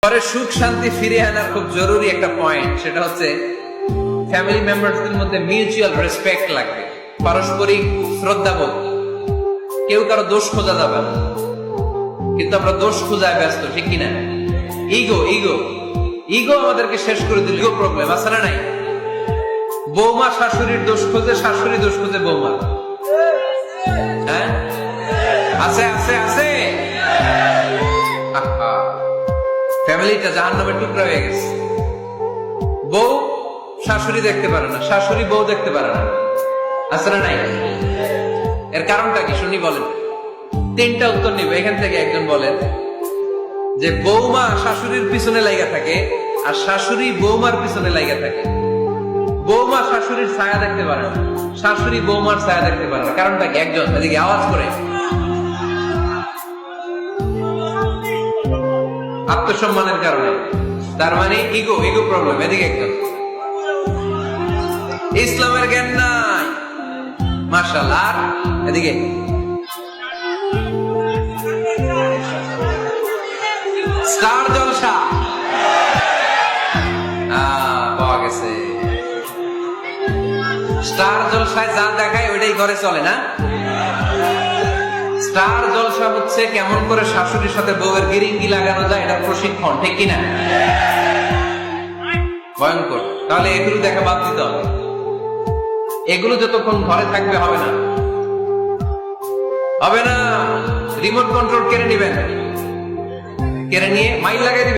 পরে সুখ শান্তি ফিরে আনার খুব জরুরি একটা পয়েন্ট, সেটা হচ্ছে ফ্যামিলি মেম্বারদের মধ্যে মিউচুয়াল রেসপেক্ট লাগবে, পারস্পরিক শ্রদ্ধাবোধ। কেউ কারো দোষ খোঁজা যাবে না, কিন্তু আমরা দোষ খোঁজায় ব্যস্ত, ঠিক কিনা? ইগো ইগো ইগো আমাদেরকে শেষ করে দিল। ইগো প্রবলেম আছে না নাই? বৌমা শাশুড়ির দোষ খোঁজে, শাশুড়ি দোষ খোঁজে বৌমা। হ্যাঁ, আছে আছে আছে। ফ্যামিলিটা জাহান্নামের টুকরা হয়ে গেছে। বউ শাশুড়ি দেখতে পারে না, শাশুড়ি বউ দেখতে পারে না, আছে না নাই? এর কারণটা কি শুনি, বলেন। তিনটা উত্তর নিব এখান থেকে। একজন বলেন যে বৌমা শাশুড়ির পিছনে লাগা থাকে, আর শাশুড়ি বৌমার পিছনে লাগা থাকে। বৌমা শাশুড়ির ছায়া দেখতে পারে না, শাশুড়ি বৌমার ছায়া দেখতে পারে না। কারণটা কি? একজন এদিকে আওয়াজ করে। আত্মসম্মানের কারণে। তার মানে ইগো ইগো প্রবলেম। এদিকে একজন। ইসলামের জ্ঞান নাই, মাশাআল্লাহ। আর এদিকে স্টার জলসা পাওয়া গেছে। স্টার জলসায় যা দেখায় ওইটাই ঘরে চলে না। স্টার জলসা হচ্ছে কেমন করে শাশুড়ির সাথে বউয়ের গিরিঙ্গি লাগানো যায়, এটা প্রশিক্ষণ, ঠিক কিনা? ভয়ঙ্কর। তাহলে এগুলো দেখা বাদ দিতে হবে। এগুলো যতক্ষণ ঘরে থাকবে হবে না, হবে না। রিমোট কন্ট্রোল কেড়ে নিবেন, কেড়ে নিয়ে মাইল লাগাই দিবেন।